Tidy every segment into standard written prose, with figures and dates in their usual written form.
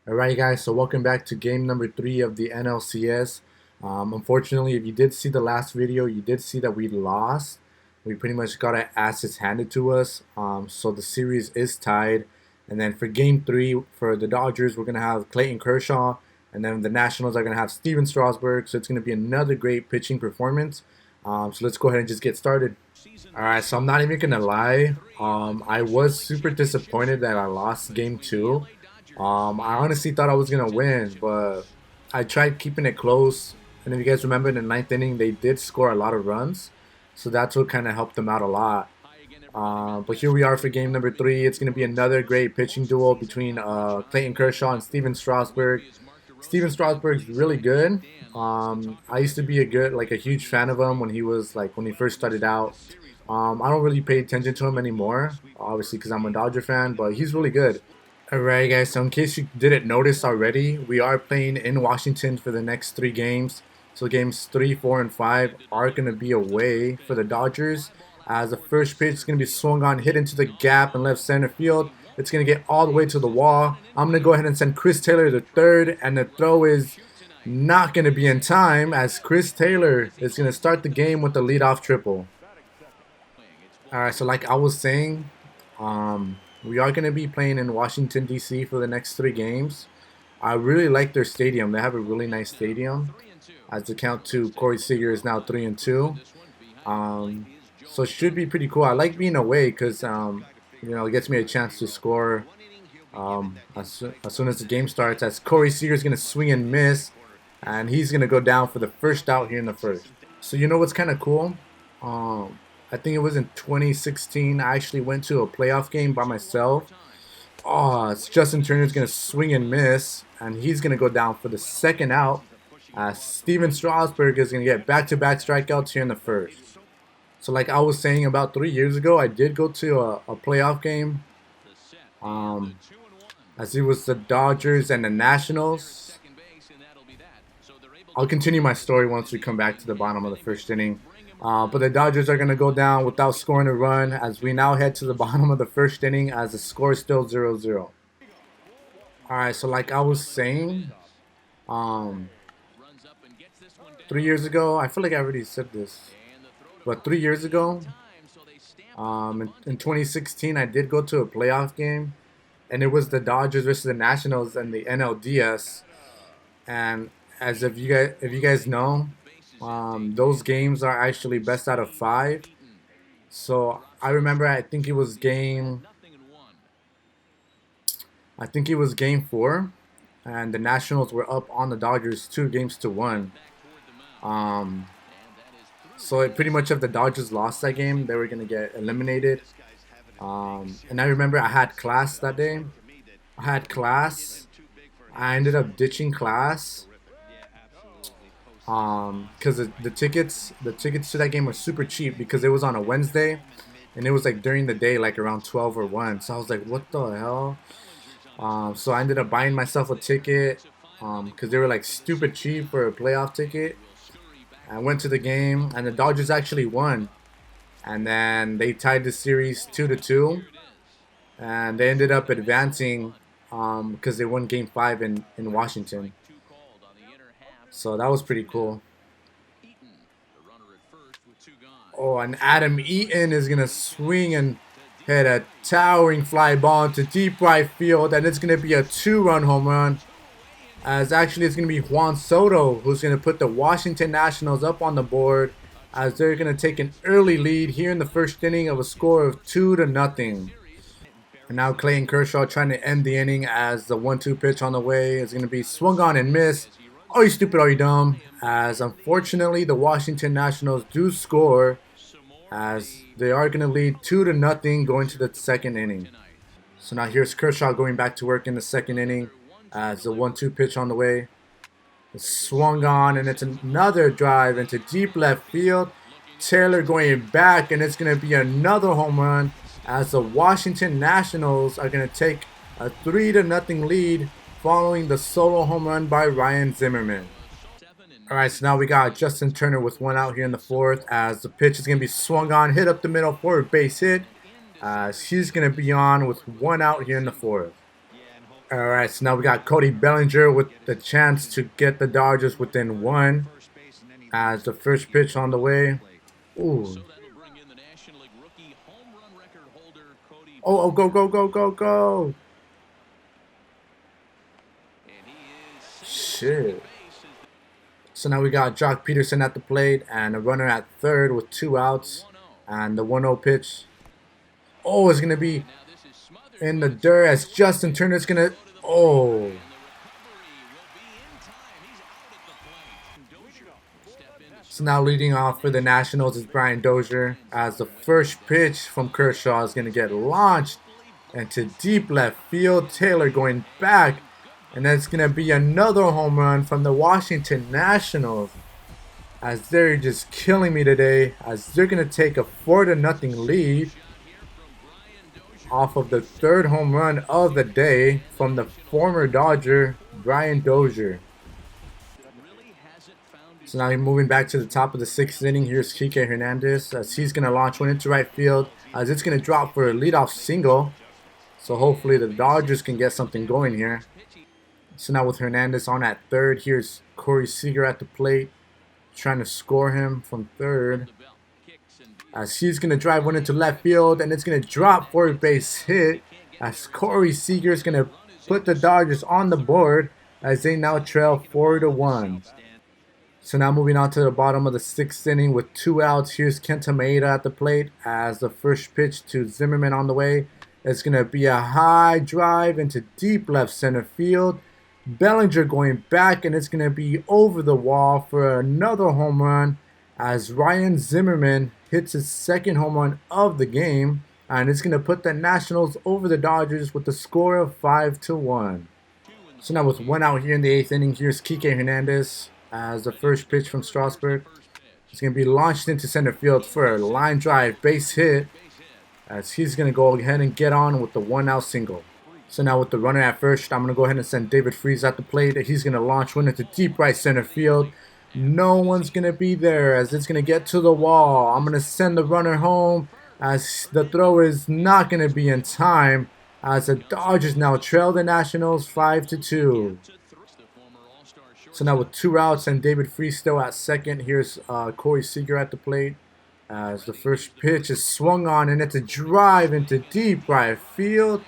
Alright guys, so welcome back to game number 3 of the NLCS. Unfortunately, if you did see the last video, you did see that we lost. We pretty much got our asses handed to us. So the series is tied. And then for game 3, for the Dodgers, we're going to have Clayton Kershaw. And then the Nationals are going to have Steven Strasburg. So it's going to be another great pitching performance. So let's go ahead and just get started. Alright, so I'm not even going to lie. I was super disappointed that I lost game 2. I honestly thought I was gonna win, but I tried keeping it close. And if you guys remember in the ninth inning, they did score a lot of runs, so that's what kind of helped them out a lot. But here we are for game number 3. It's gonna be another great pitching duel between Clayton Kershaw and Steven Strasburg. Steven Strasburg's really good. I used to be a huge fan of him when he first started out. I don't really pay attention to him anymore, obviously because I'm a Dodger fan, but he's really good. Alright guys, so in case you didn't notice already, we are playing in Washington for the next 3 games. So games 3, 4, and 5 are going to be away for the Dodgers. As the first pitch is going to be swung on, hit into the gap in left center field. It's going to get all the way to the wall. I'm going to go ahead and send Chris Taylor to third, and the throw is not going to be in time as Chris Taylor is going to start the game with the leadoff triple. Alright, so like I was saying, we are going to be playing in Washington, D.C. for the next 3 games. I really like their stadium. They have a really nice stadium. As the count to Corey Seager is now 3-2. So it should be pretty cool. I like being away because, it gets me a chance to score as soon as the game starts. As Corey Seager is going to swing and miss. And he's going to go down for the first out here in the first. So you know what's kind of cool? I think it was in 2016. I actually went to a playoff game by myself. Oh, it's Justin Turner's going to swing and miss, and he's going to go down for the second out. Steven Strasburg is going to get back-to-back strikeouts here in the first. So like I was saying, about 3 years ago, I did go to a playoff game. As it was the Dodgers and the Nationals. I'll continue my story once we come back to the bottom of the first inning. But the Dodgers are going to go down without scoring a run as we now head to the bottom of the first inning as the score is still 0-0. Alright, so like I was saying, 3 years ago, I feel like I already said this, but 3 years ago, in 2016, I did go to a playoff game, and it was the Dodgers versus the Nationals and the NLDS. And as if you guys know, those games are actually best out of 5. So I remember I think it was game 4, and the Nationals were up on the Dodgers 2-1. So it pretty much if the Dodgers lost that game, they were gonna get eliminated. And I remember I had class that day. I ended up ditching class. Because the tickets to that game were super cheap because it was on a Wednesday, and it was like during the day, like around 12 or 1. So I was like, what the hell? So I ended up buying myself a ticket because they were like stupid cheap for a playoff ticket. I went to the game, and the Dodgers actually won, and then they tied the series 2-2, and they ended up advancing because they won Game 5 in Washington. So that was pretty cool. Oh, and Adam Eaton is going to swing and hit a towering fly ball into deep right field. And it's going to be a 2-run home run. As actually it's going to be Juan Soto who's going to put the Washington Nationals up on the board. As they're going to take an early lead here in the first inning of a score of 2-0. And now Clayton Kershaw trying to end the inning as the 1-2 pitch on the way is going to be swung on and missed. Are you stupid? Are you dumb? As unfortunately the Washington Nationals do score, as they are going to lead 2-0 going to the second inning. So now here's Kershaw going back to work in the second inning as the 1-2 pitch on the way. It's swung on, and it's another drive into deep left field. Taylor going back, and it's going to be another home run as the Washington Nationals are going to take a 3-0 lead following the solo home run by Ryan Zimmerman. Alright, so now we got Justin Turner with 1 out here in the 4th as the pitch is going to be swung on, hit up the middle for a base hit. He's going to be on with 1 out here in the 4th. All right, so now we got Cody Bellinger with the chance to get the Dodgers within one as the first pitch on the way. Ooh. Oh, oh, go, go, go, go, go. Shit. So now we got Jock Peterson at the plate and a runner at third with 2 outs. And the 1-0 pitch. Oh, it's going to be in the dirt as Justin Turner's going to... Oh. So now leading off for the Nationals is Brian Dozier as the first pitch from Kershaw is going to get launched into deep left field. Taylor going back, and that's going to be another home run from the Washington Nationals as they're just killing me today as they're going to take a 4-0 lead off of the third home run of the day from the former Dodger, Brian Dozier. So now moving back to the top of the 6th inning, here's Kike Hernandez as he's going to launch one into right field as it's going to drop for a leadoff single. So hopefully the Dodgers can get something going here. So now with Hernandez on at third, here's Corey Seager at the plate trying to score him from third. As he's going to drive one into left field and it's going to drop for a base hit as Corey Seager is going to put the Dodgers on the board as they now trail 4-1. So now moving on to the bottom of the 6th inning with 2 outs. Here's Kenta Maeda at the plate as the first pitch to Zimmerman on the way. It's going to be a high drive into deep left center field. Bellinger going back and it's going to be over the wall for another home run as Ryan Zimmerman hits his second home run of the game. And it's going to put the Nationals over the Dodgers with the score of 5-1. So now with 1 out here in the 8th inning, here's Kike Hernandez as the first pitch from Strasburg. It's going to be launched into center field for a line drive base hit as he's going to go ahead and get on with the 1-out single. So now with the runner at first, I'm going to go ahead and send David Freese at the plate. He's going to launch one into deep right center field. No one's going to be there as it's going to get to the wall. I'm going to send the runner home as the throw is not going to be in time as the Dodgers now trail the Nationals 5-2. So now with 2 outs and David Freese still at second, here's Corey Seager at the plate as the first pitch is swung on and it's a drive into deep right field.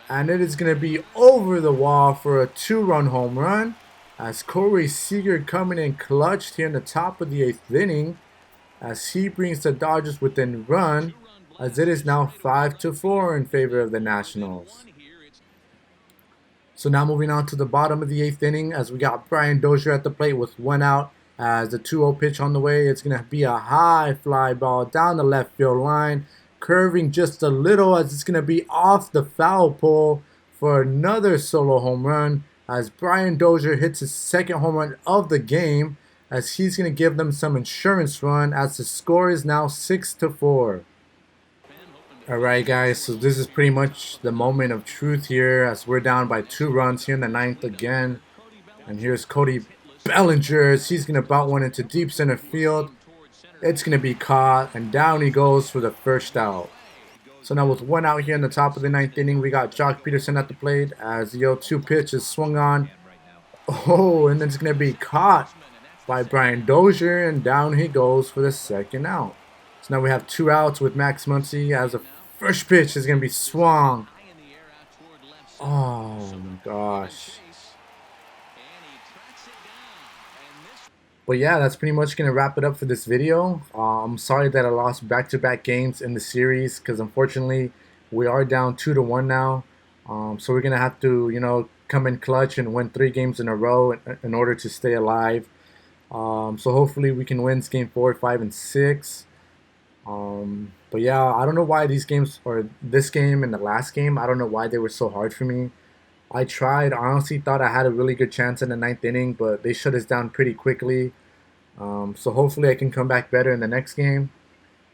And it is going to be over the wall for a 2-run home run as Corey Seager coming in clutched here in the top of the 8th inning as he brings the Dodgers within run as it is now 5-4 in favor of the Nationals. So now moving on to the bottom of the 8th inning as we got Brian Dozier at the plate with 1 out as the 2-0 pitch on the way. It's going to be a high fly ball down the left field line, curving just a little as it's going to be off the foul pole for another solo home run as Brian Dozier hits his second home run of the game as he's going to give them some insurance run as the score is now 6-4. Alright guys, so this is pretty much the moment of truth here as we're down by 2 runs here in the 9th again. And here's Cody Bellinger as he's going to bout one into deep center field. It's going to be caught and down he goes for the first out. So now with 1 out here in the top of the 9th inning, we got Jock Peterson at the plate as the 0-2 pitch is swung on. Oh, and then it's going to be caught by Brian Dozier and down he goes for the second out. So now we have 2 outs with Max Muncy as the first pitch is going to be swung. Oh my gosh. But yeah, that's pretty much going to wrap it up for this video. I'm sorry that I lost back-to-back games in the series because unfortunately we are down 2-1 now. So we're going to have to, come in clutch and win 3 games in a row in order to stay alive. So hopefully we can win game 4, 5, and 6. But yeah, I don't know why these games, or this game and the last game, I don't know why they were so hard for me. I tried, honestly thought I had a really good chance in the 9th inning, but they shut us down pretty quickly. So hopefully I can come back better in the next game.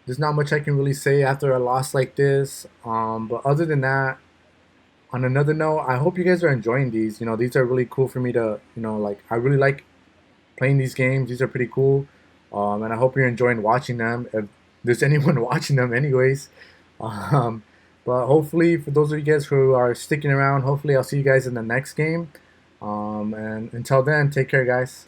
There's not much I can really say after a loss like this. But other than that, on another note, I hope you guys are enjoying these. These are really cool for me to, I really like playing these games. These are pretty cool. And I hope you're enjoying watching them. If there's anyone watching them anyways. But hopefully, for those of you guys who are sticking around, hopefully I'll see you guys in the next game. And until then, take care, guys.